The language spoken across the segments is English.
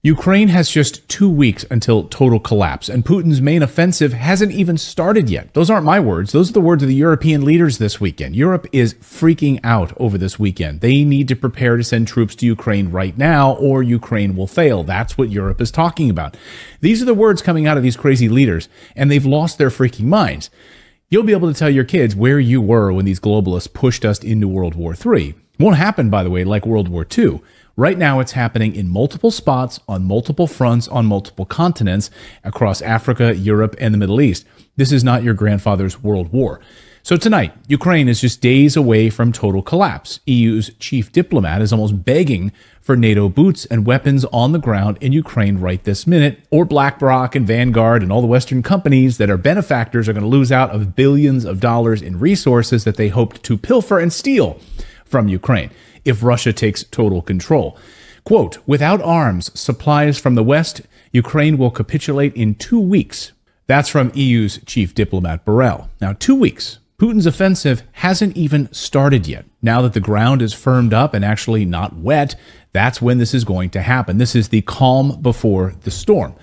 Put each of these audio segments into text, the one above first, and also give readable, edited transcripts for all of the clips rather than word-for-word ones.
Ukraine has just 2 weeks until total collapse, and Putin's main offensive hasn't even started yet. Those aren't my words. Those are the words of the European leaders this weekend. Europe is freaking out over this weekend. They need to prepare to send troops to Ukraine right now, or Ukraine will fail. That's what Europe is talking about. These are the words coming out of these crazy leaders, and they've lost their freaking minds. You'll be able to tell your kids where you were when these globalists pushed us into World War III. Won't happen, by the way, like World War II. Right now, it's happening in multiple spots, on multiple fronts, on multiple continents, across Africa, Europe, and the Middle East. This is not your grandfather's World War. So tonight, Ukraine is just days away from total collapse. EU's chief diplomat is almost begging for NATO boots and weapons on the ground in Ukraine right this minute, or BlackRock and Vanguard and all the Western companies that are benefactors are going to lose out of billions of dollars in resources that they hoped to pilfer and steal from Ukraine if Russia takes total control. Quote, without arms, supplies from the West, Ukraine will capitulate in 2 weeks. That's from EU's chief diplomat Borrell. Now, 2 weeks. Putin's offensive hasn't even started yet. Now that the ground is firmed up and actually not wet, that's when this is going to happen. This is the calm before the storm.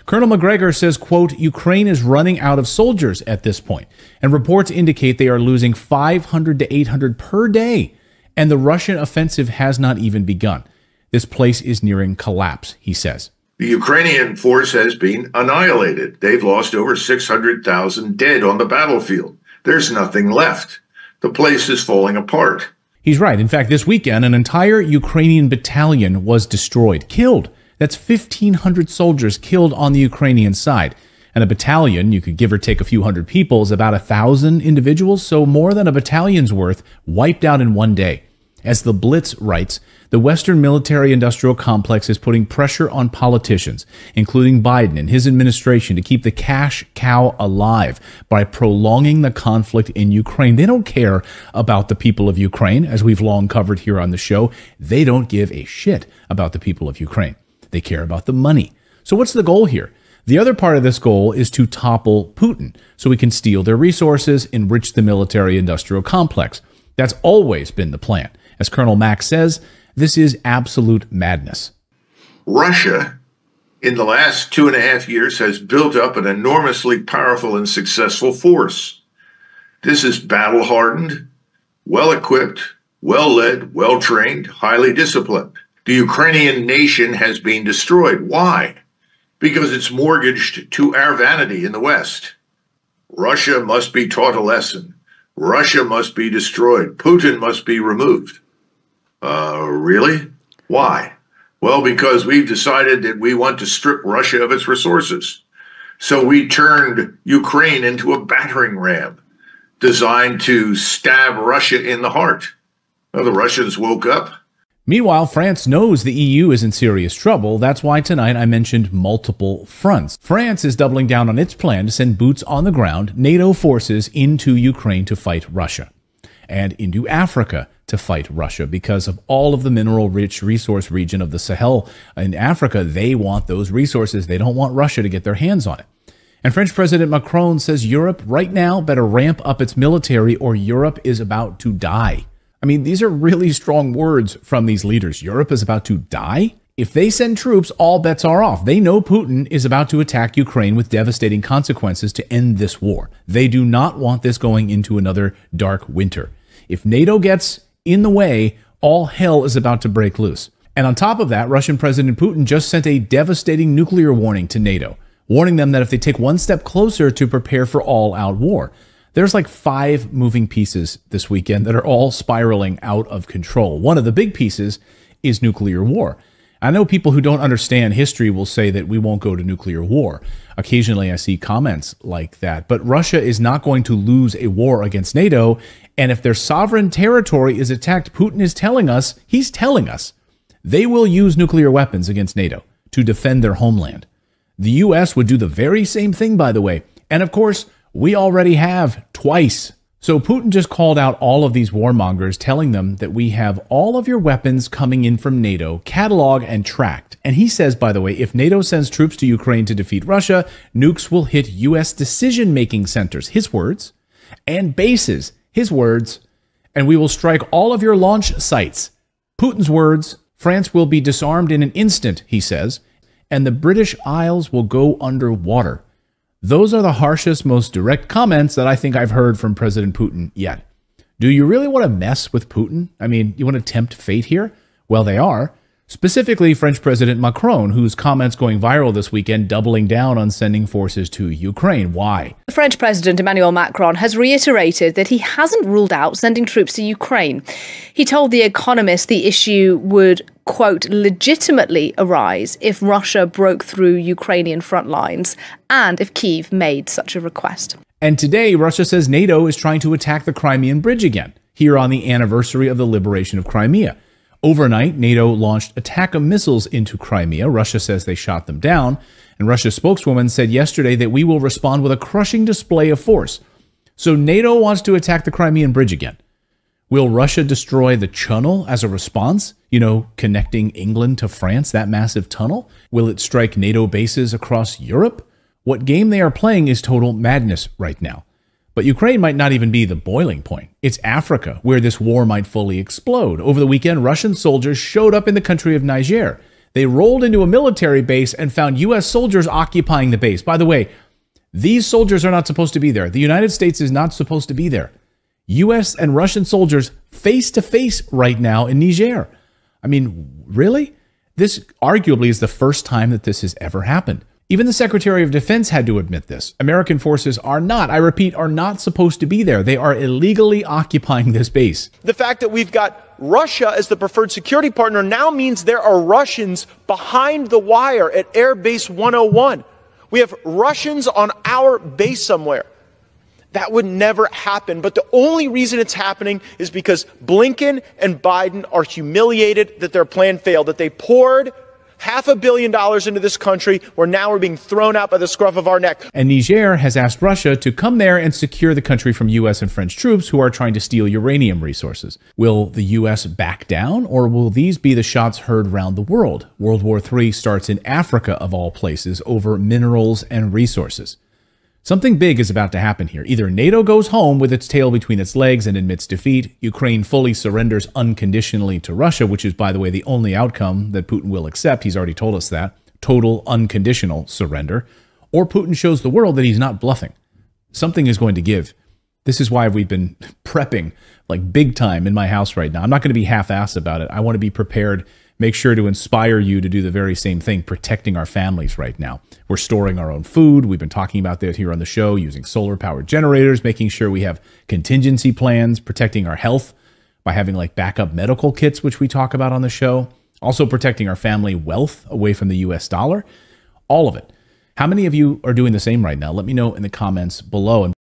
Colonel McGregor says, quote, Ukraine is running out of soldiers at this point, and reports indicate they are losing 500 to 800 per day. And the Russian offensive has not even begun. This place is nearing collapse, he says. The Ukrainian force has been annihilated. They've lost over 600,000 dead on the battlefield. There's nothing left. The place is falling apart. He's right. In fact, this weekend, an entire Ukrainian battalion was destroyed, killed. That's 1,500 soldiers killed on the Ukrainian side. And a battalion, you could give or take a few hundred people, is about 1,000 individuals, so more than a battalion's worth wiped out in one day. As the Blitz writes, the Western military-industrial complex is putting pressure on politicians, including Biden and his administration, to keep the cash cow alive by prolonging the conflict in Ukraine. They don't care about the people of Ukraine, as we've long covered here on the show. They don't give a shit about the people of Ukraine. They care about the money. So what's the goal here? The other part of this goal is to topple Putin so we can steal their resources, enrich the military-industrial complex. That's always been the plan. As Colonel Mack says, this is absolute madness. Russia, in the last 2.5 years, has built up an enormously powerful and successful force. This is battle-hardened, well-equipped, well-led, well-trained, highly disciplined. The Ukrainian nation has been destroyed. Why? Because it's mortgaged to our vanity in the West. Russia must be taught a lesson. Russia must be destroyed. Putin must be removed. Really? Why? Well, because we've decided that we want to strip Russia of its resources. So we turned Ukraine into a battering ram designed to stab Russia in the heart. Well, the Russians woke up. Meanwhile, France knows the EU is in serious trouble. That's why tonight I mentioned multiple fronts. France is doubling down on its plan to send boots on the ground, NATO forces into Ukraine to fight Russia, and into Africa to fight Russia because of all of the mineral-rich resource region of the Sahel in Africa. They want those resources. They don't want Russia to get their hands on it. And French President Macron says Europe right now better ramp up its military or Europe is about to die. I mean, these are really strong words from these leaders. Europe is about to die? If they send troops, all bets are off. They know Putin is about to attack Ukraine with devastating consequences to end this war. They do not want this going into another dark winter. If NATO gets in the way, all hell is about to break loose. And on top of that, Russian President Putin just sent a devastating nuclear warning to NATO, warning them that if they take one step closer to prepare for all-out war. There's like 5 moving pieces this weekend that are all spiraling out of control. One of the big pieces is nuclear war. I know people who don't understand history will say that we won't go to nuclear war. Occasionally I see comments like that. But Russia is not going to lose a war against NATO. And if their sovereign territory is attacked, Putin is telling us, he's telling us, they will use nuclear weapons against NATO to defend their homeland. The U.S. would do the very same thing, by the way. And of course, we already have twice. So Putin just called out all of these warmongers, telling them that we have all of your weapons coming in from NATO, cataloged and tracked. And he says, by the way, if NATO sends troops to Ukraine to defeat Russia, nukes will hit U.S. decision-making centers, his words, and bases, his words, and we will strike all of your launch sites, Putin's words. France will be disarmed in an instant, he says. and the British Isles will go underwater. Those are the harshest, most direct comments that I think I've heard from President Putin yet. Do you really want to mess with Putin? I mean, you want to tempt fate here? Well, they are. Specifically, French President Macron, whose comments going viral this weekend, doubling down on sending forces to Ukraine. Why? The French President Emmanuel Macron has reiterated that he hasn't ruled out sending troops to Ukraine. He told The Economist the issue would, quote, legitimately arise if Russia broke through Ukrainian front lines and if Kyiv made such a request. And today, Russia says NATO is trying to attack the Crimean Bridge again, here on the anniversary of the liberation of Crimea. Overnight, NATO launched attack of missiles into Crimea. Russia says they shot them down. And Russia's spokeswoman said yesterday that we will respond with a crushing display of force. So NATO wants to attack the Crimean Bridge again. Will Russia destroy the channel as a response? You know, connecting England to France, that massive tunnel? Will it strike NATO bases across Europe? What game they are playing is total madness right now. But Ukraine might not even be the boiling point. It's Africa, where this war might fully explode. Over the weekend, Russian soldiers showed up in the country of Niger. They rolled into a military base and found U.S. soldiers occupying the base. By the way, these soldiers are not supposed to be there. The United States is not supposed to be there. U.S. and Russian soldiers face to face right now in Niger. I mean, really? This arguably is the first time that this has ever happened. Even the Secretary of Defense had to admit this. American forces are not, I repeat, are not supposed to be there. They are illegally occupying this base. The fact that we've got Russia as the preferred security partner now means there are Russians behind the wire at Air Base 101. We have Russians on our base somewhere. That would never happen. But the only reason it's happening is because Blinken and Biden are humiliated that their plan failed, that they poured $500 million into this country where now we're being thrown out by the scruff of our neck. And Niger has asked Russia to come there and secure the country from U.S. and French troops who are trying to steal uranium resources. Will the U.S. back down, or will these be the shots heard around the world? World War III starts in Africa, of all places, over minerals and resources. Something big is about to happen here. Either NATO goes home with its tail between its legs and admits defeat, Ukraine fully surrenders unconditionally to Russia, which is, by the way, the only outcome that Putin will accept. He's already told us that. Total unconditional surrender. Or Putin shows the world that he's not bluffing. Something is going to give. This is why we've been prepping like big time in my house right now. I'm not going to be half-assed about it. I want to be prepared. Make sure to inspire you to do the very same thing, protecting our families right now. We're storing our own food. We've been talking about that here on the show, using solar-powered generators, making sure we have contingency plans, protecting our health by having like backup medical kits, which we talk about on the show. Also protecting our family wealth away from the US dollar. All of it. How many of you are doing the same right now? Let me know in the comments below. And